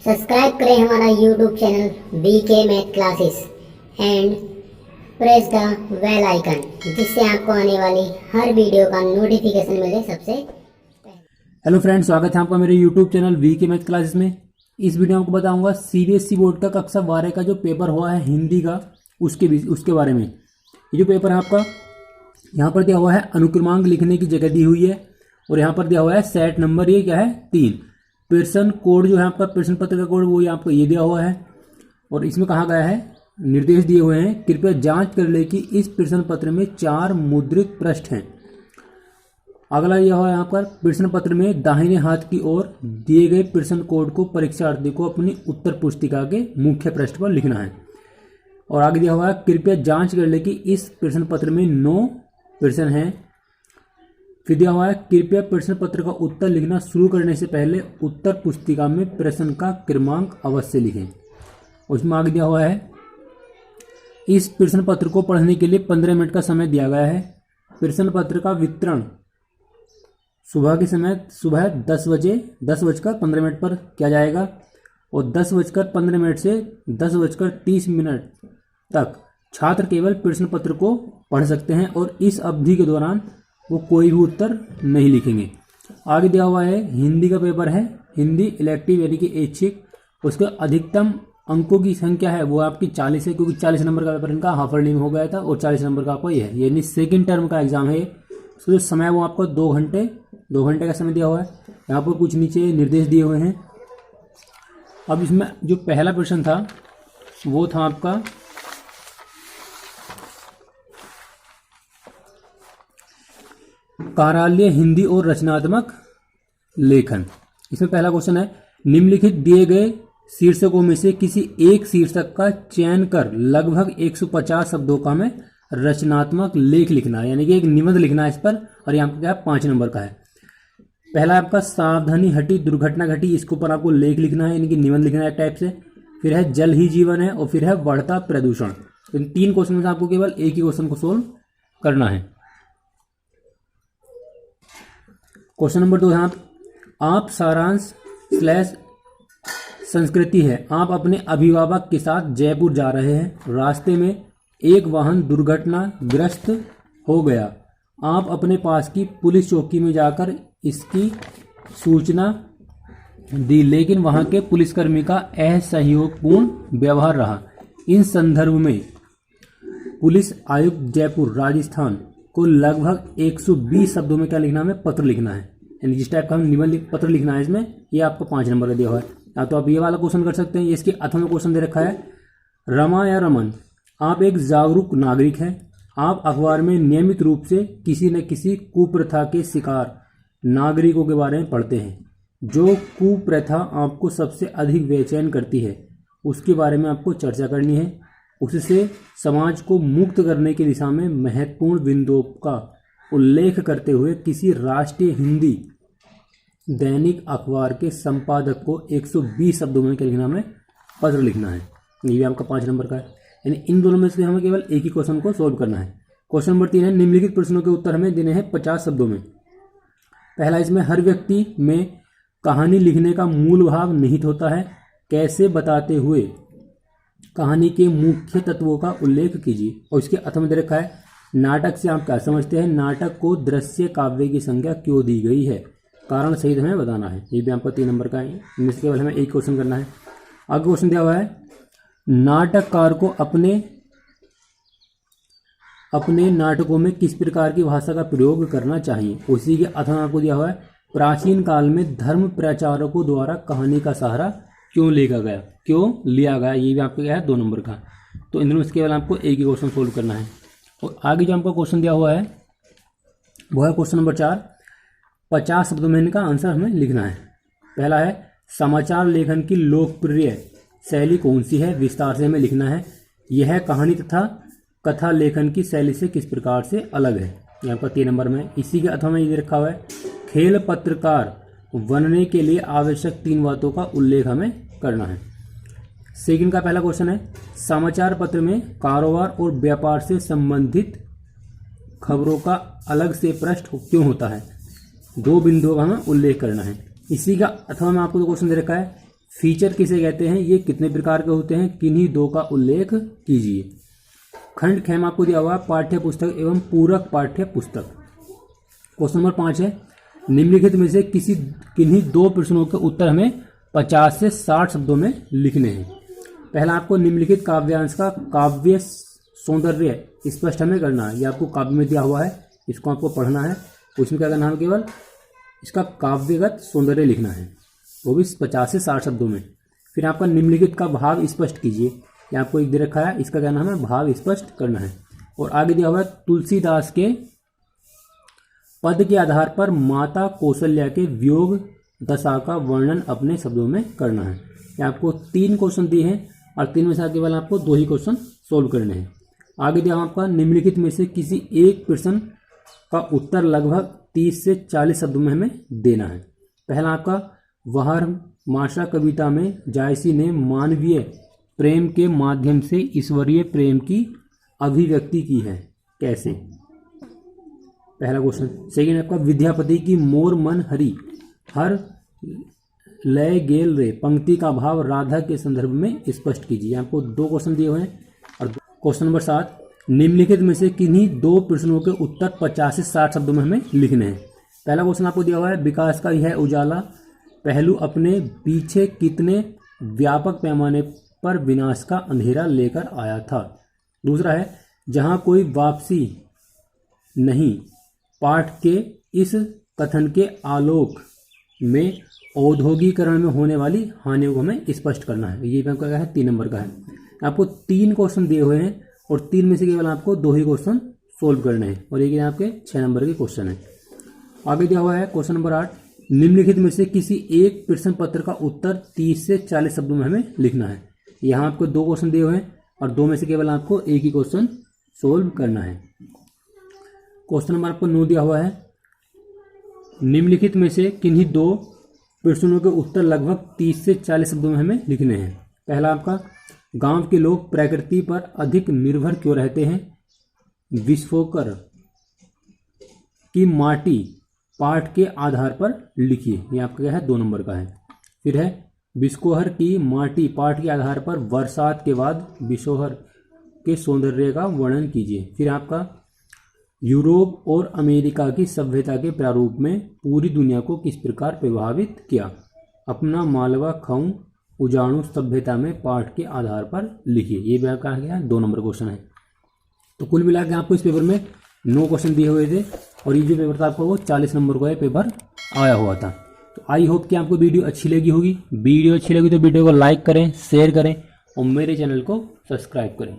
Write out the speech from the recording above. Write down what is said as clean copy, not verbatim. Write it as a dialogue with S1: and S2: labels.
S1: Subscribe करें हमारा YouTube channel VK math classes and press the bell icon, जिससे आपको आने वाली हर वीडियो का नोटिफिकेशन मिले सबसे पहले।
S2: हेलो फ्रेंड्स, स्वागत है आपका मेरे YouTube channel VK math classes में। इस वीडियो में आपको बताऊंगा सीबीएसई बोर्ड का कक्षा 12 का जो पेपर हुआ है हिंदी का, उसके बारे में। ये जो पेपर है आपका, यहाँ पर दिया हुआ है अनुक्रमांक लिखने की जगह दी हुई है और यहाँ पर दिया हुआ है सेट नंबर, ये क्या है 3। प्रश्न कोड जो है आपका, प्रश्न पत्र का कोड, वो आपको ये दिया हुआ है और इसमें कहा गया है, निर्देश दिए हुए हैं, कृपया जांच कर ले कि इस प्रश्न पत्र में 4 मुद्रित पृष्ठ हैं। अगला यह है यहाँ पर, प्रश्न पत्र में दाहिने हाथ की ओर दिए गए प्रश्न कोड को परीक्षार्थी को अपनी उत्तर पुस्तिका के मुख्य पृष्ठ पर लिखना है। और आगे दिया हुआ है, कृपया जांच कर ले कि इस प्रश्न पत्र में 9 प्रश्न हैं। फिर दिया हुआ है, कृपया प्रश्न पत्र का उत्तर लिखना शुरू करने से पहले उत्तर पुस्तिका में प्रश्न का क्रमांक अवश्य लिखें। उसमें आगे दिया हुआ है, इस प्रश्न पत्र को पढ़ने के लिए 15 मिनट का समय दिया गया है। प्रश्न पत्र का वितरण सुबह के समय, सुबह 10:15 पर किया जाएगा और 10:15 से 10:30 तक छात्र केवल प्रश्न पत्र को पढ़ सकते हैं और इस अवधि के दौरान वो कोई भी उत्तर नहीं लिखेंगे। आगे दिया हुआ है, हिंदी का पेपर है, हिंदी इलेक्टिव यानी कि ऐच्छिक, उसके अधिकतम अंकों की संख्या है वो आपकी 40 है, क्योंकि 40 नंबर का पेपर इनका हाफ अर्ली में हो गया था और 40 नंबर का आपको ये है, यानी सेकेंड टर्म का एग्जाम है। उसका जो समय वो आपको 2 घंटे का समय दिया हुआ है। यहाँ पर कुछ नीचे निर्देश दिए हुए हैं। अब इसमें जो पहला प्रश्न था वो था आपका, कार्यालय हिंदी और रचनात्मक लेखन। इसमें पहला क्वेश्चन है, निम्नलिखित दिए गए शीर्षकों में से किसी एक शीर्षक का चयन कर लगभग 150 शब्दों का में रचनात्मक लेख लिखना है, यानी कि एक निबंध लिखना है इस पर। और यहाँ पर क्या है, 5 नंबर का है। पहला आपका सावधानी हटी दुर्घटना घटी, इसके ऊपर आपको लेख लिखना है, यानी कि निबंध लिखना है टाइप से। फिर है जल ही जीवन है और फिर है बढ़ता प्रदूषण। इन 3 क्वेश्चन में से आपको केवल एक ही क्वेश्चन को सोल्व करना है। क्वेश्चन नंबर 2 है, आप सारांश / संस्कृति है, आप अपने अभिभावक के साथ जयपुर जा रहे हैं। रास्ते में एक वाहन दुर्घटनाग्रस्त हो गया। आप अपने पास की पुलिस चौकी में जाकर इसकी सूचना दी, लेकिन वहां के पुलिसकर्मी का असहयोगपूर्ण व्यवहार रहा। इन संदर्भ में पुलिस आयुक्त जयपुर राजस्थान को लगभग 120 शब्दों में क्या लिखना है, हमें पत्र लिखना है, यानी जिस टाइप का हम निबंध पत्र लिखना है इसमें। ये आपको 5 नंबर का दिया हुआ है। या तो आप ये वाला क्वेश्चन कर सकते हैं, इसके अथवा क्वेश्चन दे रखा है, रमा या रमन, आप एक जागरूक नागरिक हैं। आप अखबार में नियमित रूप से किसी न किसी कुप्रथा के शिकार नागरिकों के बारे में पढ़ते हैं। जो कुप्रथा आपको सबसे अधिक बेचैन करती है उसके बारे में आपको चर्चा करनी है। उससे समाज को मुक्त करने की दिशा में महत्वपूर्ण बिंदुओं का उल्लेख करते हुए किसी राष्ट्रीय हिंदी दैनिक अखबार के संपादक को 120 शब्दों में क्या लिखना, हमें पत्र लिखना है। ये भी आपका 5 नंबर का है, यानी इन दोनों में से हमें केवल एक ही क्वेश्चन को सोल्व करना है। क्वेश्चन नंबर 3 है, निम्नलिखित प्रश्नों के उत्तर हमें देने हैं 50 शब्दों में। पहला, इसमें हर व्यक्ति में कहानी लिखने का मूल भाव निहित होता है, कैसे बताते हुए कहानी के मुख्य तत्वों का उल्लेख कीजिए। और इसके अर्थ में दे रखा है, नाटक से आप क्या समझते हैं, नाटक को दृश्य काव्य की संज्ञा क्यों दी गई है, कारण सहित हमें बताना है। ये भी आपको 3 नंबर का है, इनमें से केवल हमें एक क्वेश्चन करना है। आगे क्वेश्चन दिया हुआ है, नाटककार को अपने नाटकों में किस प्रकार की भाषा का प्रयोग करना चाहिए। उसी के अर्थ में आपको दिया हुआ है, प्राचीन काल में धर्म प्रचारकों द्वारा कहानी का सहारा क्यों लिया गया। ये भी आपको क्या है, 2 नंबर का। तो इनमें से केवल आपको एक ही क्वेश्चन सोल्व करना है। और आगे जो हमको क्वेश्चन दिया हुआ है वो है क्वेश्चन नंबर 4, 50 शब्दों में इनका आंसर हमें लिखना है। पहला है, समाचार लेखन की लोकप्रिय शैली कौन सी है, विस्तार से हमें लिखना है। यह कहानी तथा कथा लेखन की शैली से किस प्रकार से अलग है। यहाँ पर 3 नंबर में। इसी के अथवा में ये रखा हुआ है, खेल पत्रकार बनने के लिए आवश्यक 3 बातों का उल्लेख हमें करना है। सेकंड का पहला क्वेश्चन है, समाचार पत्र में कारोबार और व्यापार से संबंधित खबरों का अलग से पृष्ठ क्यों होता है। 2 बिंदुओं का हमें उल्लेख करना है। इसी का अथवा में आपको क्वेश्चन दे रखा है, फीचर किसे कहते हैं, ये कितने प्रकार के होते हैं, किन्हीं दो का उल्लेख कीजिए। खंड ख में आपको दिया हुआ है पाठ्य पुस्तक एवं पूरक पाठ्य पुस्तक। क्वेश्चन नंबर 5 है, निम्नलिखित में से किन्हीं दो प्रश्नों के उत्तर हमें 50 से 60 शब्दों में लिखने हैं। पहला आपको निम्नलिखित काव्यांश का काव्य सौंदर्य स्पष्ट हमें करना है। ये आपको काव्य में दिया हुआ है, इसको आपको पढ़ना है। उसमें क्या करना है, केवल इसका काव्यगत सौंदर्य लिखना है, वो भी 50 से 60 शब्दों में। फिर आपका निम्नलिखित का भाव स्पष्ट कीजिए। ये आपको एक दे रखा है, इसका क्या नाम है, भाव स्पष्ट करना है। और आगे दिया हुआ है तुलसीदास के पद के आधार पर माता कौशल्या के वियोग दशा का वर्णन अपने शब्दों में करना है। ये आपको 3 क्वेश्चन दिए हैं और 3 में से केवल आपको 2 ही क्वेश्चन सोल्व करने हैं। आगे दिया आपका निम्नलिखित में से किसी एक प्रश्न का उत्तर लगभग 30 से 40 शब्दों में हमें देना है। पहला आपका वहर माशा कविता में जायसी ने मानवीय प्रेम के माध्यम से ईश्वरीय प्रेम की अभिव्यक्ति की है, कैसे? पहला क्वेश्चन। सेकंड आपका विद्यापति की मोर मन हरि हर लय गेल रे पंक्ति का भाव राधा के संदर्भ में स्पष्ट कीजिए। आपको 2 क्वेश्चन दिए हुए हैं। और क्वेश्चन नंबर 7, निम्नलिखित में से किन्हीं 2 प्रश्नों के उत्तर 50 से 60 शब्दों में हमें लिखने हैं। पहला क्वेश्चन आपको दिया हुआ है, विकास का यह उजाला पहलू अपने पीछे कितने व्यापक पैमाने पर विनाश का अंधेरा लेकर आया था। दूसरा है, जहां कोई वापसी नहीं, पाठ के इस कथन के आलोक में औद्योगिकरण में होने वाली हानियों को हमें स्पष्ट करना है। ये आपका क्या है, 3 नंबर का है। आपको 3 क्वेश्चन दिए हुए हैं और 3 में से केवल आपको 2 ही क्वेश्चन सोल्व करने हैं और ये आपके 6 नंबर के क्वेश्चन है। आगे दिया हुआ है क्वेश्चन नंबर 8, निम्नलिखित में से किसी एक प्रश्न पत्र का उत्तर 30 से 40 शब्दों में हमें लिखना है। यहाँ आपको 2 क्वेश्चन दिए हुए हैं और 2 में से केवल आपको 1 ही क्वेश्चन सोल्व करना है। क्वेश्चन नंबर आपको 9 दिया हुआ है, निम्नलिखित में से किन्हीं 2 प्रश्नों के उत्तर लगभग 30 से 40 शब्दों में हमें लिखने हैं। पहला आपका, गांव के लोग प्रकृति पर अधिक निर्भर क्यों रहते हैं? विश्वोकर की माटी पाठ के आधार पर लिखिए। ये आपका क्या है, 2 नंबर का है। फिर है, बिस्कोहर की माटी पाठ के आधार पर बरसात के बाद बिशोहर के सौंदर्य का वर्णन कीजिए। फिर आपका, यूरोप और अमेरिका की सभ्यता के प्रारूप में पूरी दुनिया को किस प्रकार प्रभावित किया? अपना मालवा खाऊं उजाणु सभ्यता में पाठ के आधार पर लिखिए। ये भी आपका क्या है, 2 नंबर क्वेश्चन है। तो कुल मिला के आपको इस पेपर में 9 क्वेश्चन दिए हुए थे और ये जो पेपर था आपको वो 40 नंबर का पेपर आया हुआ था। तो आई होप कि आपको वीडियो अच्छी लगी होगी। वीडियो अच्छी लगी तो वीडियो को लाइक करें, शेयर करें और मेरे चैनल को सब्सक्राइब करें।